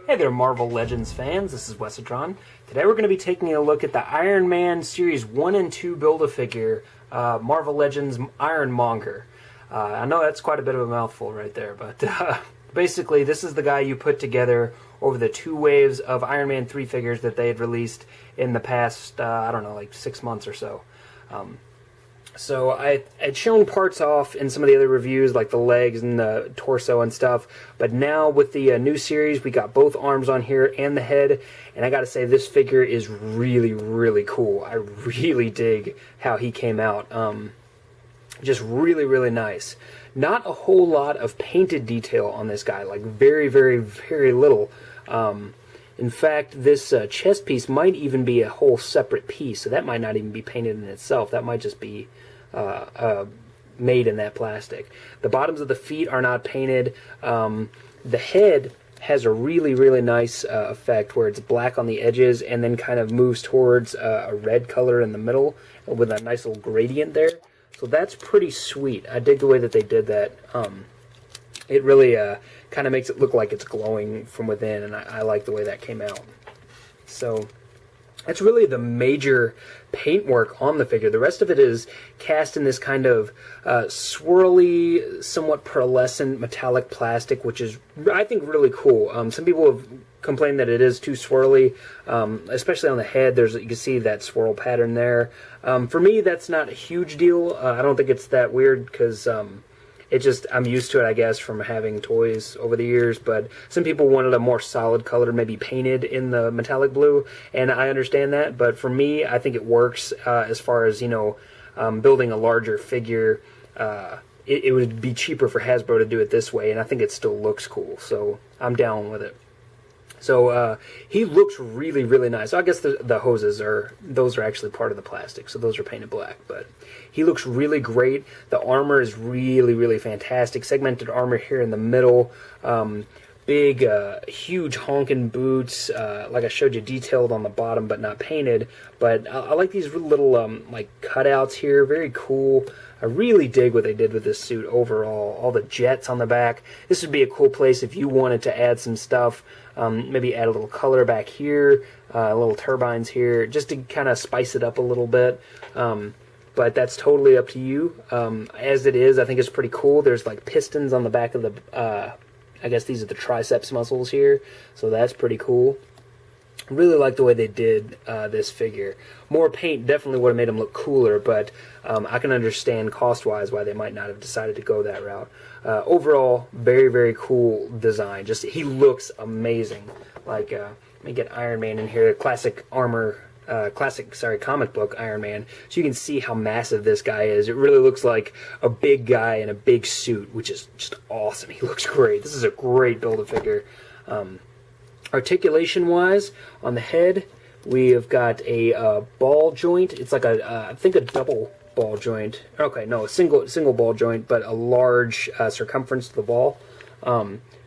Hey there, Marvel Legends fans. This is Wesatron. Today we're going to be taking a look at the Iron Man Series 1 and 2 Build-A-Figure, Marvel Legends Iron Monger. I know that's quite a bit of a mouthful right there, but basically this is the guy you put together over the 2 waves of Iron Man 3 figures that they had released in the past, I don't know, like 6 months or so. So I had shown parts off in some of the other reviews, like the legs and the torso and stuff, but now with the new series, we got both arms on here and the head, and I gotta say, this figure is really, really cool. I really dig how he came out. Just really, really nice. Not a whole lot of painted detail on this guy, like very, very, very little. In fact, this chest piece might even be a whole separate piece, so that might not even be painted in itself. That might just be made in that plastic. The bottoms of the feet are not painted. The head has a really, really nice effect where it's black on the edges and then kind of moves towards a red color in the middle with a nice little gradient there. So that's pretty sweet. I dig the way that they did that. It really kind of makes it look like it's glowing from within, and I like the way that came out. So that's really the major paintwork on the figure. The rest of it is cast in this kind of swirly, somewhat pearlescent metallic plastic, which is, I think, really cool. Some people have complained that it is too swirly, especially on the head. You can see that swirl pattern there. For me, that's not a huge deal. I don't think it's that weird because I'm used to it, I guess, from having toys over the years, but some people wanted a more solid color, maybe painted in the metallic blue, and I understand that, but for me, I think it works as far as, building a larger figure. It would be cheaper for Hasbro to do it this way, and I think it still looks cool, so I'm down with it. So he looks really, really nice. I guess the hoses those are actually part of the plastic, so those are painted black. But he looks really great. The armor is really, really fantastic. Segmented armor here in the middle. Big, huge honking boots. Like I showed you, detailed on the bottom, but not painted. But I like these little like cutouts here. Very cool. I really dig what they did with this suit overall. All the jets on the back. This would be a cool place if you wanted to add some stuff. Maybe add a little color back here, little turbines here, just to kind of spice it up a little bit. But that's totally up to you. As it is, I think it's pretty cool. There's like pistons on the back of the, I guess these are the triceps muscles here, so that's pretty cool. Really like the way they did this figure. More paint definitely would have made him look cooler, but I can understand cost-wise why they might not have decided to go that route. Overall, very, very cool design. Just he looks amazing. Like, let me get Iron Man in here. Classic comic book Iron Man. So you can see how massive this guy is. It really looks like a big guy in a big suit, which is just awesome. He looks great. This is a great Build-A-Figure. Articulation-wise, on the head, we have got a ball joint. It's like I think a double ball joint. Okay, no, a single ball joint, but a large circumference to the ball.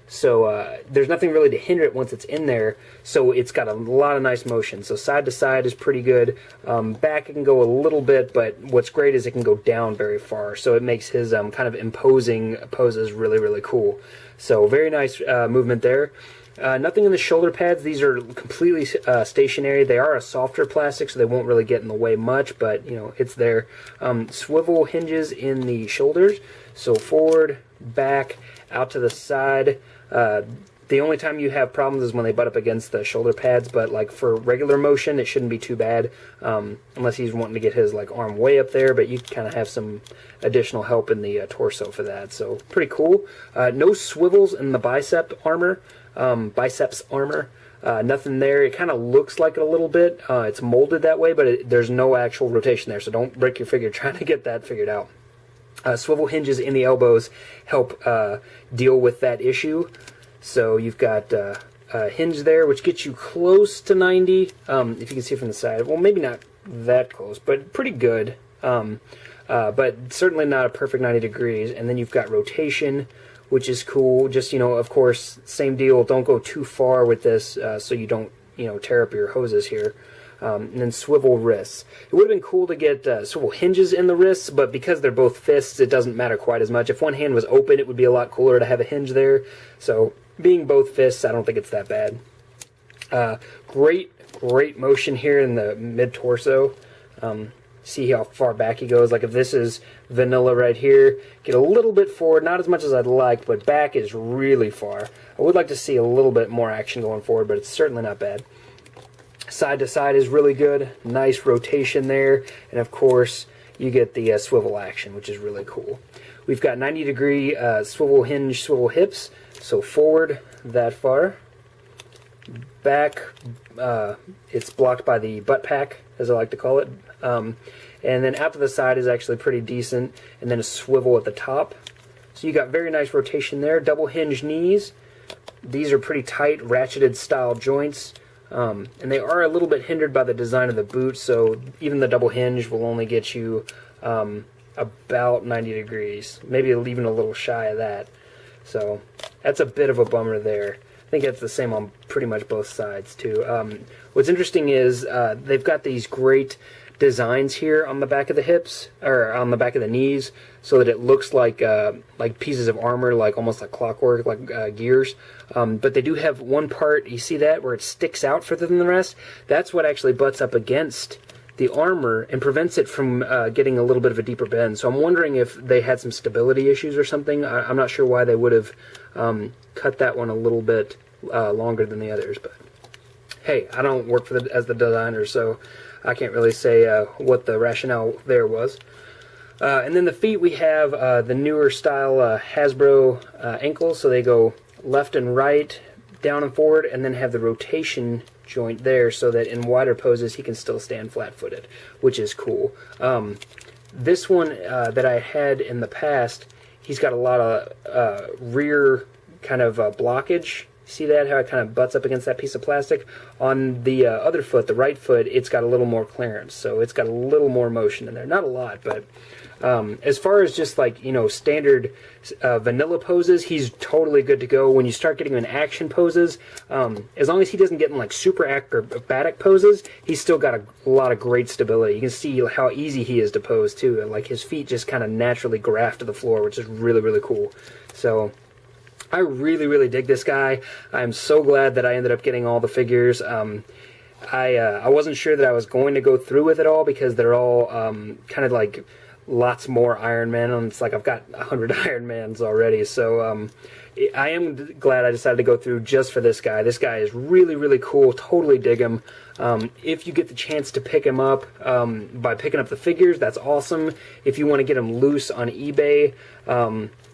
So there's nothing really to hinder it once it's in there. So it's got a lot of nice motion. So side to side is pretty good. Back it can go a little bit, but what's great is it can go down very far. So it makes his kind of imposing poses really, really cool. So very nice movement there. Nothing in the shoulder pads. These are completely stationary. They are a softer plastic, so they won't really get in the way much, but, it's there. Swivel hinges in the shoulders, so forward, back, out to the side. The only time you have problems is when they butt up against the shoulder pads, but like for regular motion, it shouldn't be too bad, unless he's wanting to get his arm way up there, but you kind of have some additional help in the torso for that, so pretty cool. No swivels in the biceps armor. Nothing there. It kind of looks like it a little bit. It's molded that way, but there's no actual rotation there, so don't break your figure trying to get that figured out. Swivel hinges in the elbows help deal with that issue. So you've got a hinge there, which gets you close to 90, if you can see from the side. Well, maybe not that close, but pretty good. But certainly not a perfect 90 degrees. And then you've got rotation, which is cool. Just, of course, same deal. Don't go too far with this so you don't, tear up your hoses here. And then swivel wrists. It would have been cool to get swivel hinges in the wrists, but because they're both fists, it doesn't matter quite as much. If one hand was open, it would be a lot cooler to have a hinge there. So being both fists, I don't think it's that bad. Great motion here in the mid-torso. See how far back he goes. Like if this is vanilla right here, get a little bit forward, not as much as I'd like, but back is really far. I would like to see a little bit more action going forward, but it's certainly not bad. Side to side is really good. Nice rotation there. And of course, you get the swivel action, which is really cool. We've got 90-degree swivel hinge, swivel hips. So forward that far. Back, it's blocked by the butt pack, as I like to call it. And then out to the side is actually pretty decent. And then a swivel at the top. So you got very nice rotation there. Double hinge knees. These are pretty tight, ratcheted style joints. And they are a little bit hindered by the design of the boot, so even the double hinge will only get you about 90 degrees, maybe even a little shy of that. So that's a bit of a bummer there. I think that's the same on pretty much both sides too. What's interesting is they've got these great designs here on the back of the hips, or on the back of the knees, so that it looks like pieces of armor, like almost like clockwork, like gears. But they do have one part, you see that, where it sticks out further than the rest? That's what actually butts up against the armor and prevents it from getting a little bit of a deeper bend. So I'm wondering if they had some stability issues or something. I'm not sure why they would have cut that one a little bit longer than the others, but hey, I don't work as the designer, so I can't really say what the rationale there was. And then the feet, we have the newer style Hasbro ankles, so they go left and right, down and forward, and then have the rotation joint there so that in wider poses he can still stand flat-footed, which is cool. This one that I had in the past, he's got a lot of rear kind of blockage. See that, how it kind of butts up against that piece of plastic? On the other foot, the right foot, it's got a little more clearance, so it's got a little more motion in there. Not a lot, but as far as just like, you know, standard vanilla poses, he's totally good to go. When you start getting him in action poses, as long as he doesn't get in like super acrobatic poses, he's still got a lot of great stability. You can see how easy he is to pose too. Like his feet just kind of naturally graft to the floor, which is really, really cool. So I really dig this guy. I'm so glad that I ended up getting all the figures. I wasn't sure that I was going to go through with it all because they're all kind of like lots more Iron Man, and it's like I've got 100 Iron Mans already. So I am glad I decided to go through just for this guy. This guy is really cool. Totally dig him. If you get the chance to pick him up by picking up the figures, that's awesome. If you want to get him loose on eBay,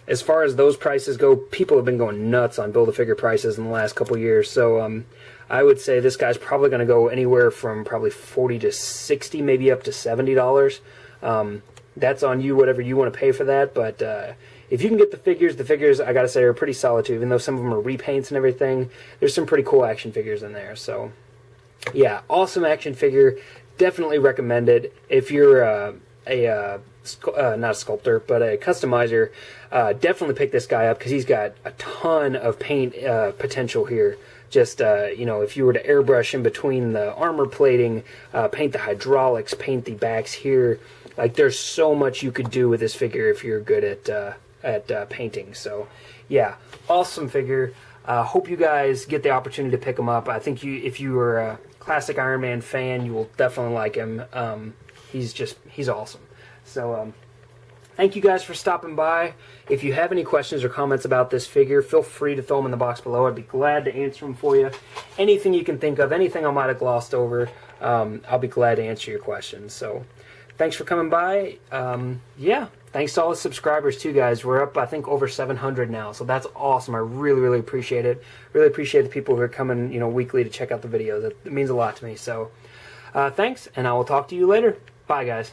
as far as those prices go, people have been going nuts on Build-A-Figure prices in the last couple years. So I would say this guy's probably going to go anywhere from probably $40 to $60, maybe up to $70. That's on you, whatever you want to pay for that. But if you can get the figures, I got to say, are pretty solid too. Even though some of them are repaints and everything, there's some pretty cool action figures in there. So yeah, awesome action figure. Definitely recommend it. If you're not a sculptor, but a customizer, definitely pick this guy up because he's got a ton of paint potential here. Just, you know, if you were to airbrush in between the armor plating, paint the hydraulics, paint the backs here, like there's so much you could do with this figure if you're good at painting. So yeah, awesome figure. Hope you guys get the opportunity to pick him up. I think if you are a classic Iron Man fan, you will definitely like him. He's awesome. So thank you guys for stopping by. If you have any questions or comments about this figure, feel free to throw them in the box below. I'd be glad to answer them for you. Anything you can think of, anything I might have glossed over, I'll be glad to answer your questions. So thanks for coming by. Yeah, thanks to all the subscribers too, guys. We're up, I think, over 700 now, so that's awesome. I really appreciate it. Really appreciate the people who are coming, you know, weekly to check out the videos. It means a lot to me. So thanks, and I will talk to you later. Bye, guys.